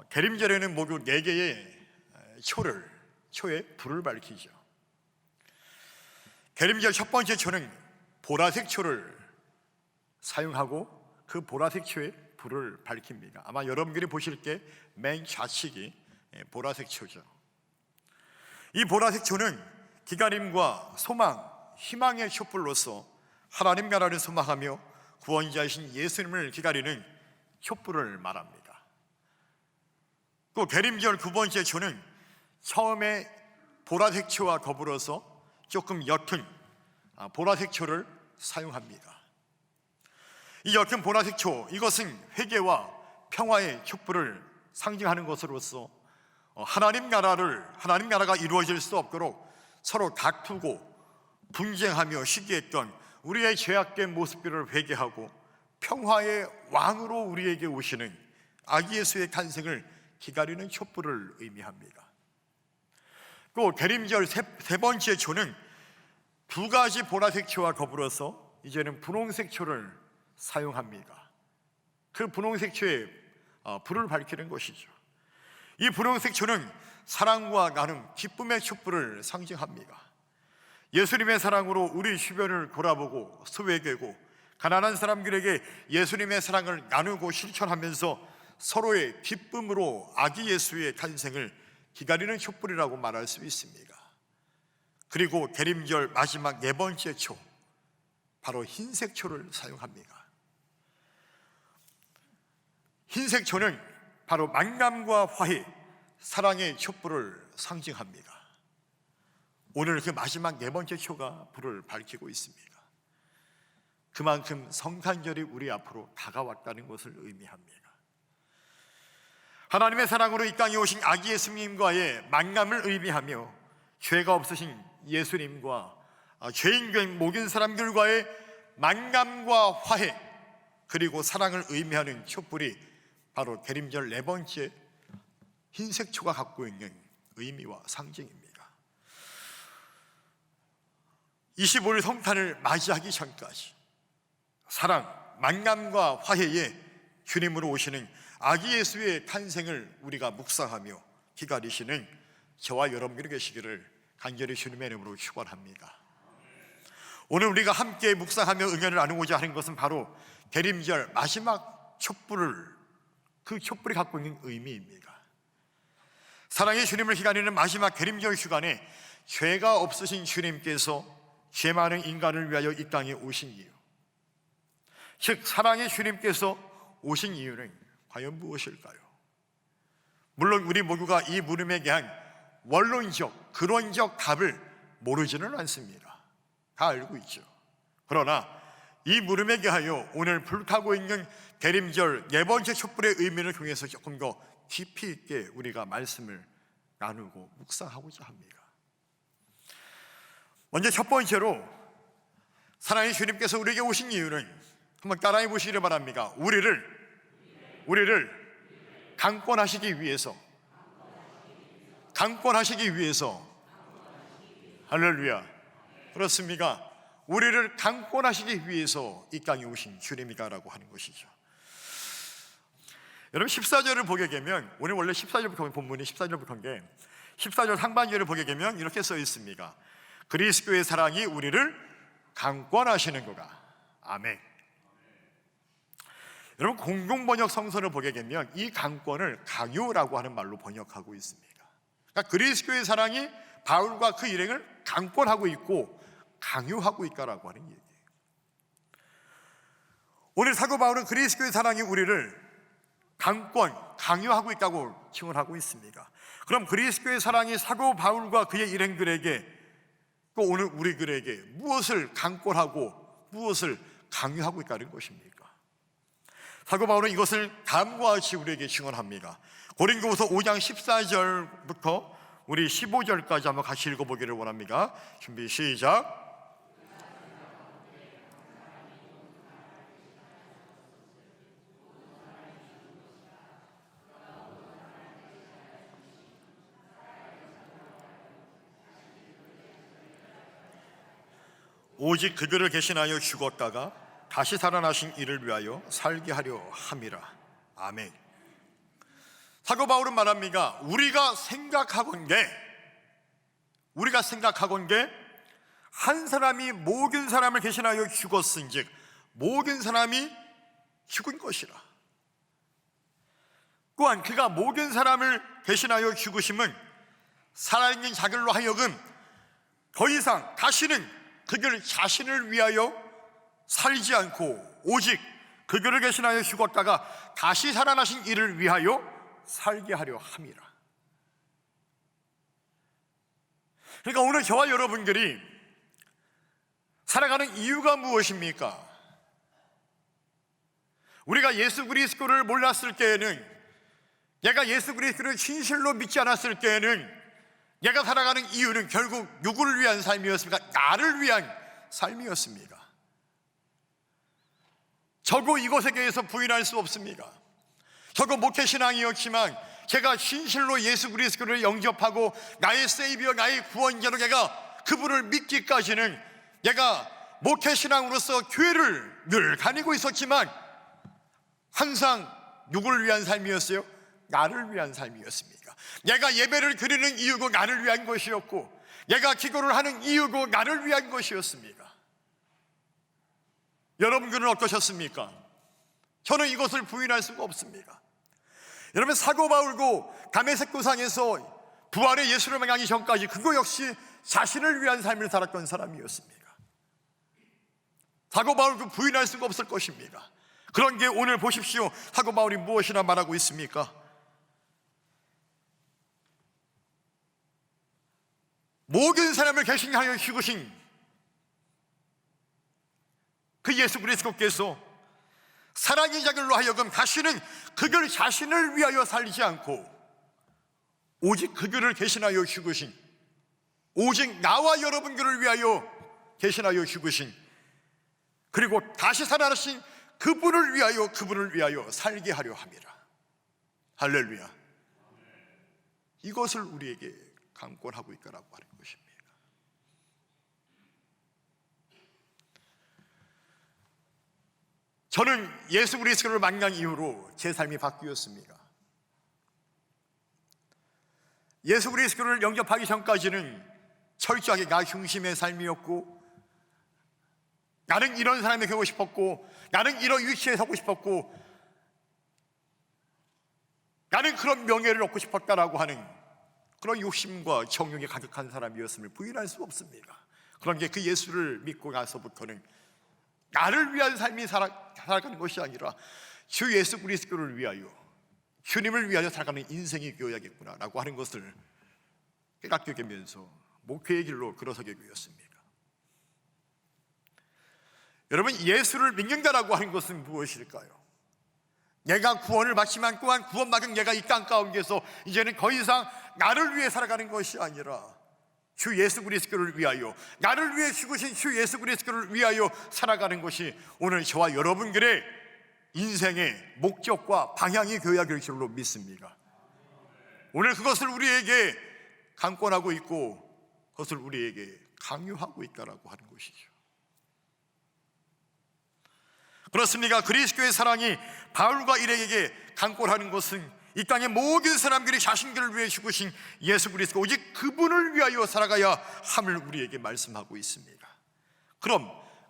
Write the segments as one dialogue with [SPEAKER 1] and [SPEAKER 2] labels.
[SPEAKER 1] 계림절에는 모두 4개의 초에 불을 밝히죠. 계림절 첫 번째 초는 보라색 초를 사용하고 그 보라색 초에 불을 밝힙니다. 아마 여러분들이 보실 때 맨 좌측이 보라색 초죠. 이 보라색 초는 기다림과 소망, 희망의 촛불로서 하나님 나라를 소망하며 구원자이신 예수님을 기다리는 촛불을 말합니다. 또 계림절 두 번째 초는 처음에 보라색 초와 더불어서 조금 옅은 보라색 초를 사용합니다. 이 옅은 보라색 초, 이것은 회개와 평화의 촛불을 상징하는 것으로서 하나님 나라가 이루어질 수 없도록 서로 다투고 분쟁하며 시기했던 우리의 죄악된 모습들을 회개하고 평화의 왕으로 우리에게 오시는 아기 예수의 탄생을 기다리는 촛불을 의미합니다. 또 계림절 세 번째 초는 두 가지 보라색 초와 더불어서 이제는 분홍색 초를 사용합니다. 그 분홍색 초에 불을 밝히는 것이죠. 이 분홍색 초는 사랑과 나눔, 기쁨의 촛불을 상징합니다. 예수님의 사랑으로 우리 주변을 돌아보고 소외되고 가난한 사람들에게 예수님의 사랑을 나누고 실천하면서 서로의 기쁨으로 아기 예수의 탄생을 기다리는 촛불이라고 말할 수 있습니다. 그리고 계림절 마지막 4번째 초, 바로 흰색 초를 사용합니다. 흰색 초는 바로 만남과 화해, 사랑의 촛불을 상징합니다. 오늘 그 마지막 4번째 초가 불을 밝히고 있습니다. 그만큼 성탄절이 우리 앞으로 다가왔다는 것을 의미합니다. 하나님의 사랑으로 이 땅에 오신 아기 예수님과의 만남을 의미하며 죄가 없으신 예수님과 죄인된 모든 사람들과의 만남과 화해 그리고 사랑을 의미하는 촛불이 바로 계림절 4번째 흰색 초가 갖고 있는 의미와 상징입니다. 25일 성탄을 맞이하기 전까지 사랑, 만남과 화해에 주님으로 오시는 아기 예수의 탄생을 우리가 묵상하며 기다리시는 저와 여러분들이 계시기를 간절히 주님의 이름으로 축원합니다. 오늘 우리가 함께 묵상하며 의견을 나누고자 하는 것은 바로 계림절 마지막 그 촛불이 갖고 있는 의미입니다. 사랑의 주님을 기다리는 마지막 계림절 주간에 죄가 없으신 주님께서 죄 많은 인간을 위하여 이 땅에 오신 이유, 즉 사랑의 주님께서 오신 이유는 과연 무엇일까요? 물론 우리 모두가 이 물음에 대한 원론적, 근원적 답을 모르지는 않습니다. 다 알고 있죠. 그러나 이 물음에 대하여 오늘 불타고 있는 계림절 4번째 촛불의 의미를 통해서 조금 더 깊이 있게 우리가 말씀을 나누고 묵상하고자 합니다. 먼저 첫 번째로 사랑의 주님께서 우리에게 오신 이유는 한번 따라해 보시기를 바랍니다. 우리를 강권하시기 위해서 할렐루야. 그렇습니까? 우리를 강권하시기 위해서 이 땅에 오신 주님이다라고 하는 것이죠. 여러분 14절을 보게 되면, 오늘 원래 14절부터 본문이 14절부터인데 14절 상반절을 보게 되면 이렇게 써 있습니다. 그리스도의 사랑이 우리를 강권하시는 거다. 아멘. 여러분 공동번역 성서를 보게 되면 이 강권을 강요라고 하는 말로 번역하고 있습니다. 그러니까 그리스도의 사랑이 바울과 그 일행을 강권하고 있고 강요하고 있다라고 하는 얘기예요. 오늘 사도 바울은 그리스도의 사랑이 우리를 강요하고 있다고 칭언하고 있습니다. 그럼 그리스도의 사랑이 사도 바울과 그의 일행들에게 또 오늘 우리들에게 무엇을 강권하고 무엇을 강요하고 있다는 것입니까? 사도 바울은 이것을 다음과 같이 우리에게 칭언합니다. 고린도후서 5장 14절부터 우리 15절까지 한번 같이 읽어보기를 원합니다. 준비 시작. 오직 그들을 대신하여 죽었다가 다시 살아나신 이를 위하여 살게 하려 함이라. 아멘. 사도 바울은 말합니다. 우리가 생각하건 게 한 사람이 모든 사람을 대신하여 죽었은즉 모든 사람이 죽은 것이라. 또한 그가 모든 사람을 대신하여 죽으심은 살아있는 자들로 하여금 더 이상 다시는 그들 자신을 위하여 살지 않고 오직 그들을 대신하여 죽었다가 다시 살아나신 이를 위하여 살게 하려 함이라. 그러니까 오늘 저와 여러분들이 살아가는 이유가 무엇입니까? 우리가 예수 그리스도를 몰랐을 때에는, 내가 예수 그리스도를 진실로 믿지 않았을 때에는 내가 살아가는 이유는 결국 누구를 위한 삶이었습니까? 나를 위한 삶이었습니다. 저도 이것에 대해서 부인할 수 없습니다. 저도 목회신앙이었지만 제가 진실로 예수 그리스도를 영접하고 나의 세이비어, 나의 구원자로 내가 그분을 믿기까지는 내가 목회신앙으로서 교회를 늘 다니고 있었지만 항상 누구를 위한 삶이었어요? 나를 위한 삶이었습니다. 내가 예배를 드리는 이유고 나를 위한 것이었고, 내가 기도를 하는 이유고 나를 위한 것이었습니다. 여러분들은 어떠셨습니까? 저는 이것을 부인할 수가 없습니다. 여러분, 사도 바울도 다메섹 도상에서 부활의 예수를 만나기 전까지 그거 역시 자신을 위한 삶을 살았던 사람이었습니다. 사도 바울도 부인할 수가 없을 것입니다. 그런 게 오늘 보십시오. 사도 바울이 무엇이나 말하고 있습니까? 모든 사람을 대신하여 죽으신 그 예수 그리스도께서 사랑의 자들로 하여금 다시는 그들 자신을 위하여 살지 않고 오직 그들을 대신하여 죽으신, 오직 나와 여러분들을 위하여 대신하여 죽으신, 그리고 다시 살아나신 그분을 위하여 살게 하려 함이라. 할렐루야. 이것을 우리에게 강권하고 있다라고 하는 것입니다. 저는 예수 그리스도를 만난 이후로 제 삶이 바뀌었습니다. 예수 그리스도를 영접하기 전까지는 철저하게 나 중심의 삶이었고, 나는 이런 사람이 되고 싶었고, 나는 이런 위치에 서고 싶었고, 나는 그런 명예를 얻고 싶었다라고 하는 그런 욕심과 정욕이 가득한 사람이었음을 부인할 수 없습니다. 그런 게 그 예수를 믿고 나서부터는 나를 위한 삶이 살아가는 것이 아니라 주 예수 그리스도를 위하여, 주님을 위하여 살아가는 인생이 되어야겠구나라고 하는 것을 깨닫게 되면서 목회의 길로 들어서게 되었습니다. 여러분, 예수를 믿는다라고 하는 것은 무엇일까요? 내가 구원을 받지만 또한 구원받은 내가 이 땅 가운데서 이제는 더 이상 나를 위해 살아가는 것이 아니라 주 예수 그리스도를 위하여, 나를 위해 죽으신 주 예수 그리스도를 위하여 살아가는 것이 오늘 저와 여러분들의 인생의 목적과 방향이 되어야 될 줄로 믿습니다. 오늘 그것을 우리에게 강권하고 있고 그것을 우리에게 강요하고 있다라고 하는 것이죠. 그렇습니까? 그리스도의 사랑이 바울과 일행에게 강권하는 것은 이 땅의 모든 사람들이 자신들을 위해 죽으신 예수 그리스도, 오직 그분을 위하여 살아가야 함을 우리에게 말씀하고 있습니다. 그럼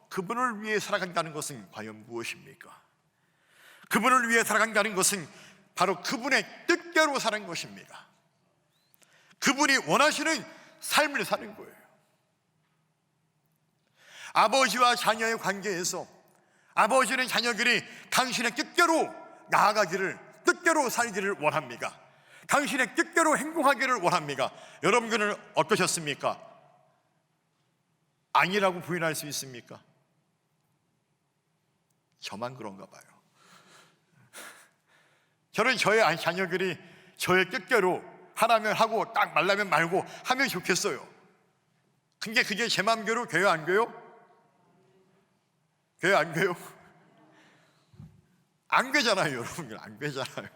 [SPEAKER 1] 그분을 위해 살아간다는 것은 과연 무엇입니까? 그분을 위해 살아간다는 것은 바로 그분의 뜻대로 사는 것입니다. 그분이 원하시는 삶을 사는 거예요. 아버지와 자녀의 관계에서 아버지는 자녀들이 당신의 뜻대로 나아가기를, 뜻대로 살기를 원합니다. 당신의 뜻대로 행동하기를 원합니다. 여러분들은 어떠셨습니까? 아니라고 부인할 수 있습니까? 저만 그런가 봐요. 저는 저의 자녀들이 저의 뜻대로 하라면 하고 딱 말라면 말고 하면 좋겠어요. 근데 그게 제 마음대로 돼요, 안 돼요? 돼요, 안 돼요? 안 되잖아요, 여러분들. 안 되잖아요.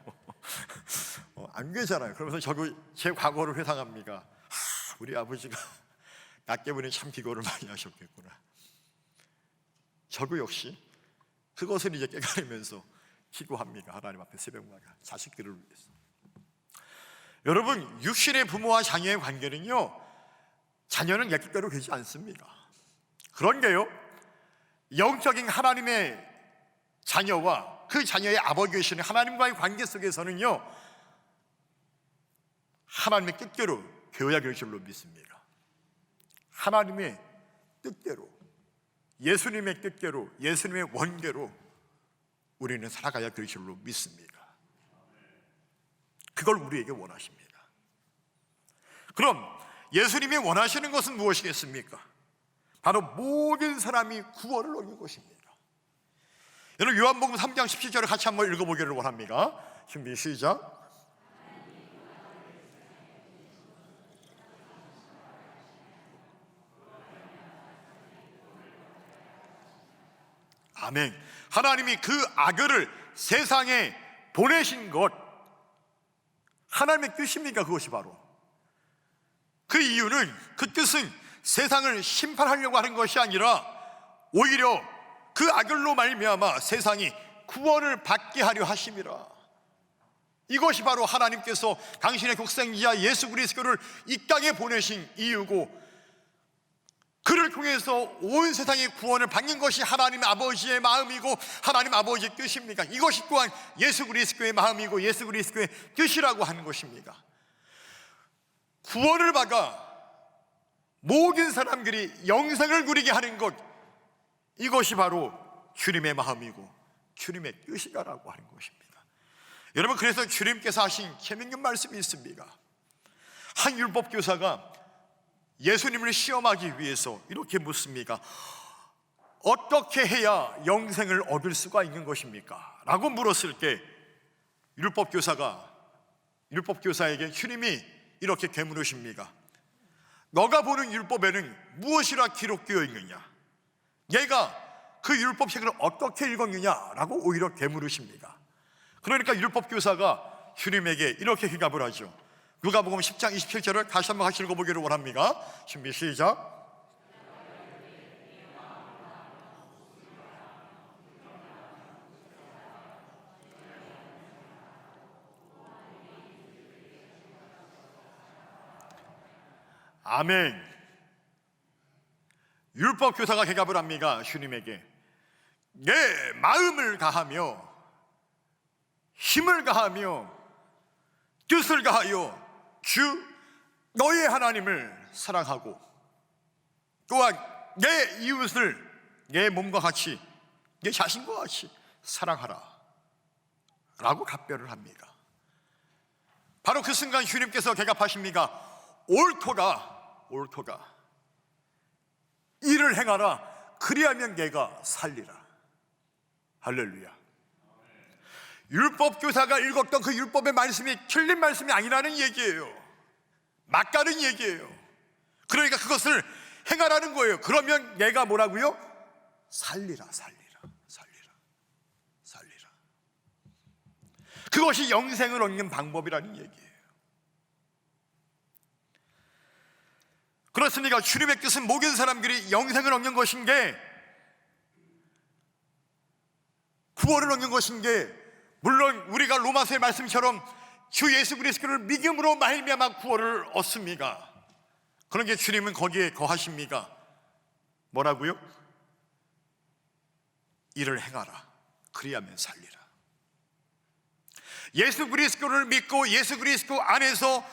[SPEAKER 1] 안 되잖아요. 그러면서 저도 제 과거를 회상합니다. 우리 아버지가 나 때문에 참 기도를 많이 하셨겠구나. 저도 역시 그것을 이제 깨달으면서 기도합니다. 하나님 앞에 새벽마다 자식들을 위해서. 여러분, 육신의 부모와 자녀의 관계는요, 자녀는 내 뜻대로 되지 않습니다. 그런 게요, 영적인 하나님의 자녀와 그 자녀의 아버지 되시는 하나님과의 관계 속에서는요, 하나님의 뜻대로 되어야 될 줄로 믿습니다. 하나님의 뜻대로, 예수님의 뜻대로, 예수님의 원대로 우리는 살아가야 될 줄로 믿습니다. 그걸 우리에게 원하십니다. 그럼 예수님이 원하시는 것은 무엇이겠습니까? 바로 모든 사람이 구원을 얻는 것입니다. 여러분, 요한복음 3장 17절을 같이 한번 읽어보기를 원합니다. 준비 시작. 아멘. 하나님이 그 아들을 세상에 보내신 것, 하나님의 뜻입니까? 그것이 바로 그 이유는, 그 뜻은 세상을 심판하려고 하는 것이 아니라 오히려 그 아들로 말미암아 세상이 구원을 받게 하려 하심이라. 이것이 바로 하나님께서 당신의 독생자 예수 그리스도를 이 땅에 보내신 이유고, 그를 통해서 온 세상의 구원을 받는 것이 하나님 아버지의 마음이고 하나님 아버지의 뜻입니다. 이것이 또한 예수 그리스도의 마음이고 예수 그리스도의 뜻이라고 하는 것입니다. 구원을 받아 모든 사람들이 영생을 누리게 하는 것, 이것이 바로 주님의 마음이고 주님의 뜻이다라고 하는 것입니다. 여러분, 그래서 주님께서 하신 재밌는 말씀이 있습니다. 한 율법교사가 예수님을 시험하기 위해서 이렇게 묻습니다. 어떻게 해야 영생을 얻을 수가 있는 것입니까? 라고 물었을 때 율법교사에게 주님이 이렇게 되물으십니다. 너가 보는 율법에는 무엇이라 기록되어 있느냐? 얘가 그 율법책을 어떻게 읽었느냐라고 오히려 되물으십니다. 그러니까 율법교사가 주님에게 이렇게 대답을 하죠. 누가복음 10장 27절을 다시 한번 같이 읽어보기를 원합니다. 준비 시작. 아멘. 율법교사가 대답을 합니다. 주님에게 내 마음을 다하며 힘을 다하며 뜻을 다하여 주 너의 하나님을 사랑하고 또한 내 이웃을 내 몸과 같이 내 자신과 같이 사랑하라 라고 답변을 합니다. 바로 그 순간 주님께서 대답하십니다. 옳도다, 옳도다. 이를 행하라. 그리하면 내가 살리라. 할렐루야. 율법교사가 읽었던 그 율법의 말씀이 틀린 말씀이 아니라는 얘기예요. 맞다는 얘기예요. 그러니까 그것을 행하라는 거예요. 그러면 내가 뭐라고요? 살리라, 살리라, 살리라, 살리라. 그것이 영생을 얻는 방법이라는 얘기예요. 그렇습니까? 주님의 뜻은 모든 사람들이 영생을 얻는 것인 게, 구원을 얻는 것인 게, 물론 우리가 로마서의 말씀처럼 주 예수 그리스도를 믿음으로 말미암아 구원을 얻습니다. 그런데 주님은 거기에 거하십니까? 뭐라고요? 이를 행하라. 그리하면 살리라. 예수 그리스도를 믿고 예수 그리스도 안에서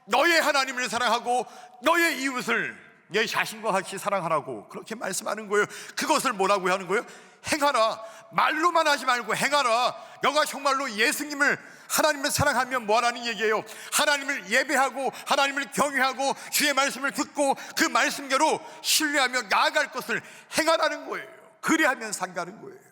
[SPEAKER 1] 너의 하나님을 사랑하고 너의 이웃을 내 자신과 같이 사랑하라고 그렇게 말씀하는 거예요. 그것을 뭐라고 하는 거예요? 행하라. 말로만 하지 말고 행하라. 너가 정말로 예수님을, 하나님을 사랑하면 뭐하라는 얘기예요? 하나님을 예배하고 하나님을 경외하고 주의 말씀을 듣고 그 말씀대로 신뢰하며 나아갈 것을 행하라는 거예요. 그리하면 산다는 거예요.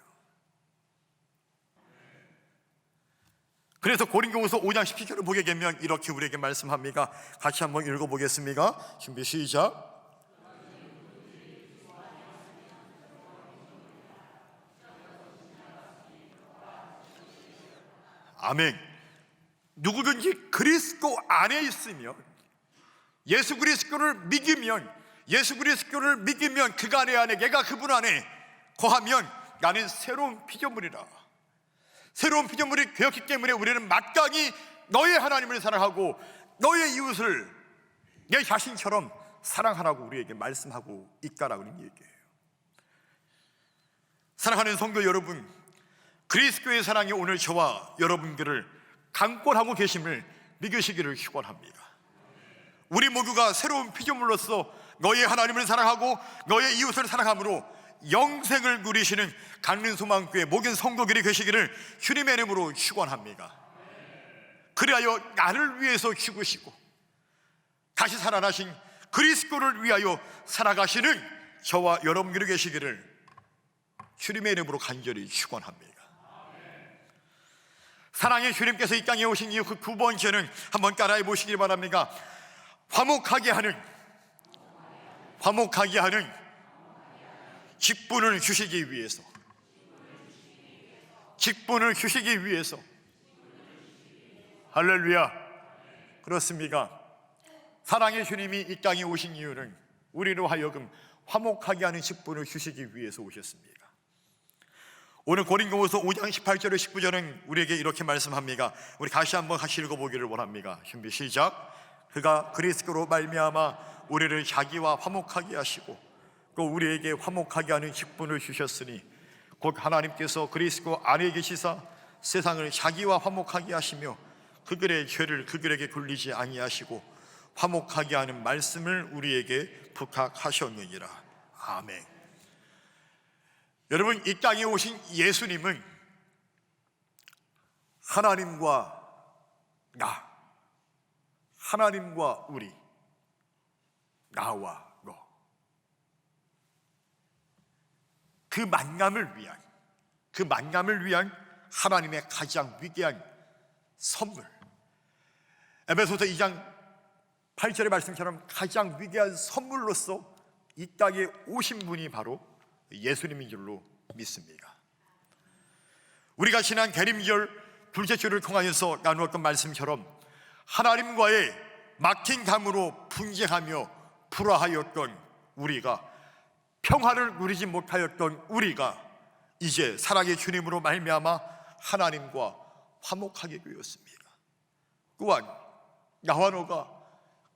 [SPEAKER 1] 그래서 고린도후서 5장 17절을 보게 되면 이렇게 우리에게 말씀합니다. 같이 한번 읽어보겠습니다. 준비 시작. 아멘. 누구든지 그리스도 안에 있으면, 예수 그리스도를 믿으면, 예수 그리스도를 믿으면 그가 내 안에, 내가 그분 안에 거하면 나는 새로운 피조물이라. 새로운 피조물이 되었기 때문에 우리는 마땅히 너의 하나님을 사랑하고 너의 이웃을 내 자신처럼 사랑하라고 우리에게 말씀하고 있다라고 하는 얘기예요. 사랑하는 성도 여러분, 그리스도의 사랑이 오늘 저와 여러분들을 강권하고 계심을 믿으시기를 축원합니다. 우리 모두가 새로운 피조물로서 너의 하나님을 사랑하고 너의 이웃을 사랑함으로 영생을 누리시는 강릉소망교회 모든 성도들이 되시기를 주님의 이름으로 축원합니다. 그리하여 나를 위해서 죽으시고 다시 살아나신 그리스도를 위하여 살아가시는 저와 여러분들이 계시기를 주님의 이름으로 간절히 축원합니다. 사랑의 주님께서 이 땅에 오신 이유 그 두 번째는 한번 따라해 보시기 바랍니다. 화목하게 하는 직분을 주시기 위해서, 직분을 주시기 위해서. 할렐루야. 그렇습니까? 사랑의 주님이 이 땅에 오신 이유는 우리로 하여금 화목하게 하는 직분을 주시기 위해서 오셨습니다. 오늘 고린도후서 5장 18절에 19절은 우리에게 이렇게 말씀합니다. 우리 다시 한번 같이 읽어보기를 원합니다. 준비 시작. 그가 그리스도로 말미암아 우리를 자기와 화목하게 하시고 또 우리에게 화목하게 하는 직분을 주셨으니 곧 하나님께서 그리스도 안에 계시사 세상을 자기와 화목하게 하시며 그들의 죄를 그들에게 굴리지 아니하시고 화목하게 하는 말씀을 우리에게 부탁하셨느니라. 아멘. 여러분, 이 땅에 오신 예수님은 하나님과 나, 하나님과 우리, 나와 너, 그 만남을 위한 하나님의 가장 위대한 선물, 에베소서 2장 8절의 말씀처럼 가장 위대한 선물로서 이 땅에 오신 분이 바로 예수님인 줄로 믿습니다. 우리가 지난 대림절 둘째 주를 통하여서 나누었던 말씀처럼 하나님과의 막힌 감으로 분쟁하며 불화하였던 우리가, 평화를 누리지 못하였던 우리가 이제 사랑의 주님으로 말미암아 하나님과 화목하게 되었습니다. 또한 나와 너가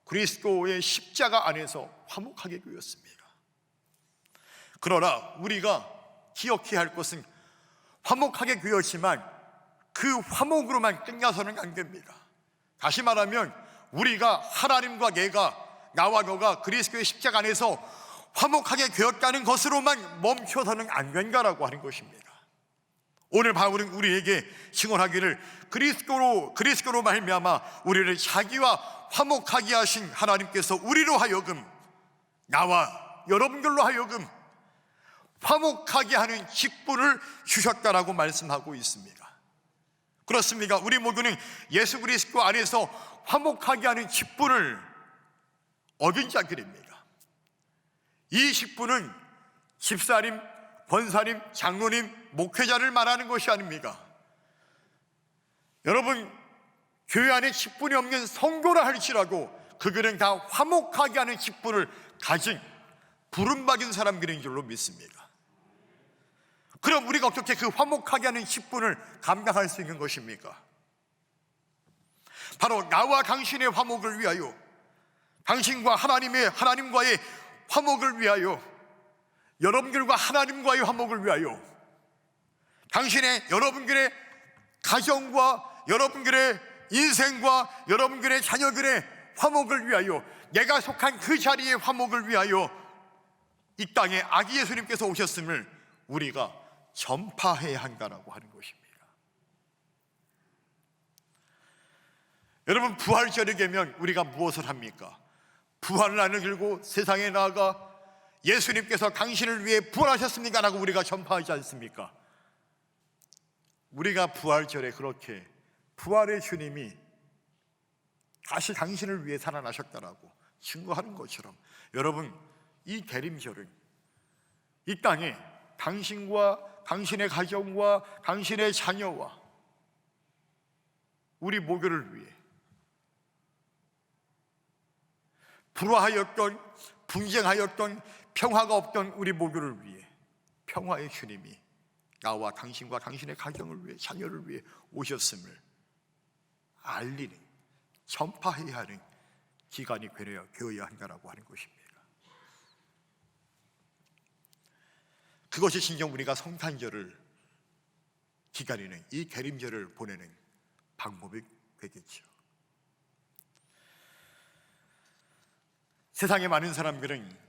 [SPEAKER 1] 그리스도의 십자가 안에서 화목하게 되었습니다. 그러나 우리가 기억해야 할 것은 화목하게 되었지만 그 화목으로만 끝나서는 안 됩니다. 다시 말하면 우리가 하나님과 나와 너가 그리스도의 십자가 안에서 화목하게 되었다는 것으로만 멈춰서는 안 된다라고 하는 것입니다. 오늘 바울은 우리에게 증언하기를 그리스도로 말미암아 우리를 자기와 화목하게 하신 하나님께서 우리로 하여금, 나와 여러분들로 하여금 화목하게 하는 직분을 주셨다라고 말씀하고 있습니다. 그렇습니까? 우리 모두는 예수 그리스도 안에서 화목하게 하는 직분을 얻은 자들입니다. 이 직분은 집사님, 권사님, 장로님, 목회자를 말하는 것이 아닙니다. 여러분, 교회 안에 직분이 없는 성도라 할지라도 그들은 다 화목하게 하는 직분을 가진 부름받은 사람들인 줄로 믿습니다. 그럼 우리가 어떻게 그 화목하게 하는 직분을 감당할 수 있는 것입니까? 바로 나와 당신의 화목을 위하여, 당신과 하나님과의 화목을 위하여, 여러분들과 하나님과의 화목을 위하여, 여러분들의 가정과 여러분들의 인생과 여러분들의 자녀들의 화목을 위하여, 내가 속한 그 자리의 화목을 위하여 이 땅에 아기 예수님께서 오셨음을 우리가 전파해야 한다라고 하는 것입니다. 여러분, 부활절이 되면 우리가 무엇을 합니까? 부활을 안을 들고 세상에 나아가 예수님께서 당신을 위해 부활하셨습니까? 라고 우리가 전파하지 않습니까? 우리가 부활절에 그렇게 부활의 주님이 다시 당신을 위해 살아나셨다라고 증거하는 것처럼, 여러분, 이 대림절은 이 땅에 당신과 당신의 가정과 당신의 자녀와 우리 모두를 위해, 불화하였던, 분쟁하였던, 평화가 없던 우리 모두를 위해 평화의 주님이 나와 당신과 당신의 가정을 위해, 자녀를 위해 오셨음을 알리는, 전파해야 하는 기간이 되어야 한다라고 하는 것입니다. 그것이 진정 우리가 성탄절을 기다리는 이 계림절을 보내는 방법이 되겠죠. 세상의 많은 사람들은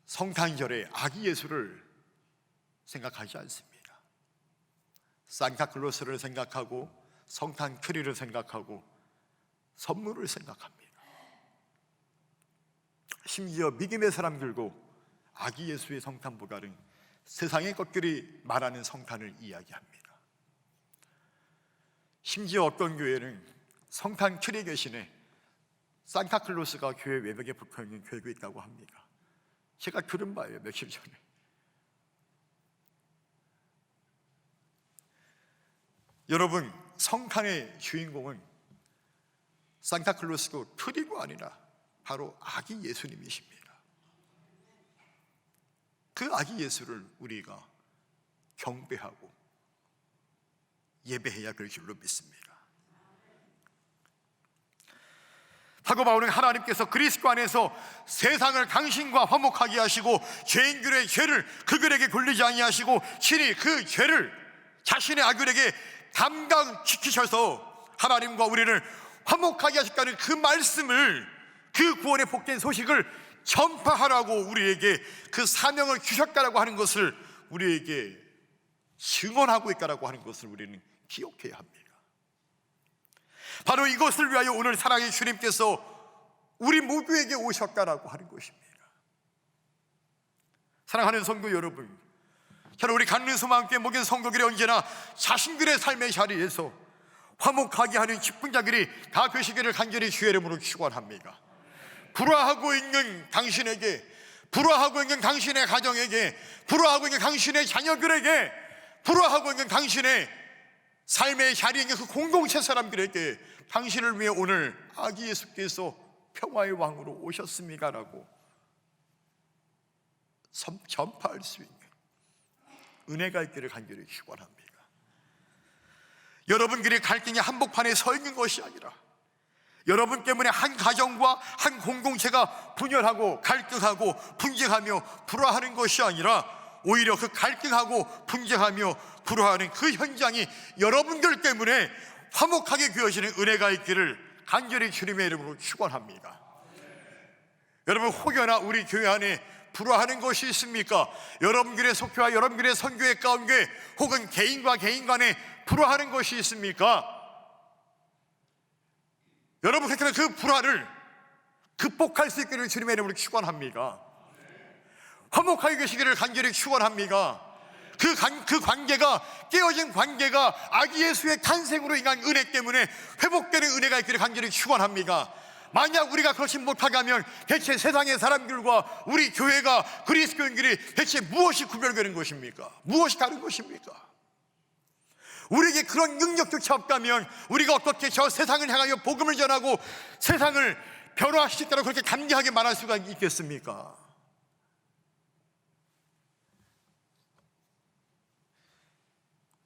[SPEAKER 1] 성탄절에 아기 예수를 생각하지 않습니다. 산타클로스를 생각하고 성탄 트리를 생각하고 선물을 생각합니다. 심지어 믿음의 사람들도 아기 예수의 성탄보다는 세상의 것들이 말하는 성탄을 이야기합니다. 심지어 어떤 교회는 성탄 트리 대신에 산타클로스가 교회 외벽에 붙어있는 교회도 있다고 합니다. 제가 들은 바예요, 며칠 전에. 여러분, 성탄의 주인공은 산타클로스도 트리가 아니라 바로 아기 예수님이십니다. 그 아기 예수를 우리가 경배하고 예배해야 될 줄로 믿습니다. 사도 바울은 하나님께서 그리스도 안에서 세상을 당신과 화목하게 하시고 죄인들의 죄를 그들에게 돌리지 아니하시고 친히 그 죄를 자신의 아들에게 담당시키셔서 하나님과 우리를 화목하게 하셨다는 그 말씀을, 그 구원의 복된 소식을 전파하라고 우리에게 그 사명을 주셨다라고 하는 것을 우리에게 증언하고 있다라고 하는 것을 우리는 기억해야 합니다. 바로 이것을 위하여 오늘 사랑의 주님께서 우리 모두에게 오셨다라고 하는 것입니다. 사랑하는 성도 여러분, 저는 우리 강릉소망교회 목연 성도들이 언제나 자신들의 삶의 자리에서 화목하게 하는 기쁜 자들이 다 되시기를 간절히 주의 이름으로 축원합니다. 불화하고 있는 당신에게, 불화하고 있는 당신의 가정에게, 불화하고 있는 당신의 자녀들에게, 불화하고 있는 당신의 삶의 자리에 있는 그 공동체 사람들에게 당신을 위해 오늘 아기 예수께서 평화의 왕으로 오셨습니다 라고 전파할 수 있는 은혜가 있기를 간절히 축원합니다. 여러분들이 갈등이 한복판에 서 있는 것이 아니라 여러분 때문에 한 가정과 한 공동체가 분열하고 갈등하고 분쟁하며 불화하는 것이 아니라 오히려 그 갈등하고 분쟁하며 불화하는 그 현장이 여러분들 때문에 화목하게 되어지는 은혜가 있기를 간절히 주님의 이름으로 축원합니다. 여러분, 혹여나 우리 교회 안에 불화하는 것이 있습니까? 여러분들의 속교와 여러분들의 선교회 가운데 혹은 개인과 개인 간에 불화하는 것이 있습니까? 여러분, 그렇다면 그 불화를 극복할 수 있기를 주님의 이름으로 축원합니다. 화목하게 계시기를 간절히 축원합니다. 그 관계가, 깨어진 관계가 아기 예수의 탄생으로 인한 은혜 때문에 회복되는 은혜가 있기를 간절히 축원합니다. 만약 우리가 그렇지 못하게 하면 대체 세상의 사람들과 우리 교회가, 그리스도인들이 대체 무엇이 구별되는 것입니까? 무엇이 다른 것입니까? 우리에게 그런 능력조차 없다면 우리가 어떻게 저 세상을 향하여 복음을 전하고 세상을 변화시켰다고 그렇게 담대하게 말할 수가 있겠습니까?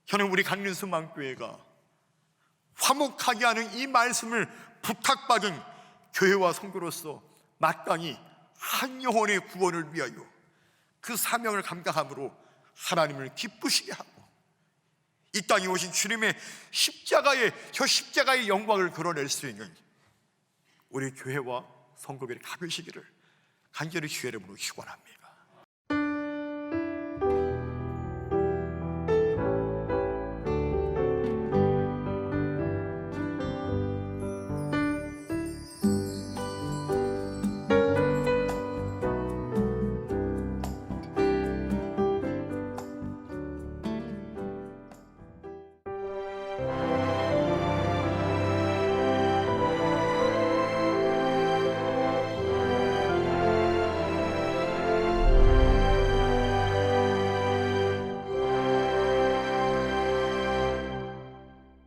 [SPEAKER 1] 저는 우리 강릉소망교회가 화목하게 하는 이 말씀을 부탁받은 교회와 성도로서 마땅히 한 영혼의 구원을 위하여 그 사명을 감당함으로 하나님을 기쁘시게 하고 이 땅에 오신 주님의 저 십자가의 영광을 드러낼 수 있는 우리 교회와 성도들이 다 되시기를 간절히 주의 이름으로 축원합니다.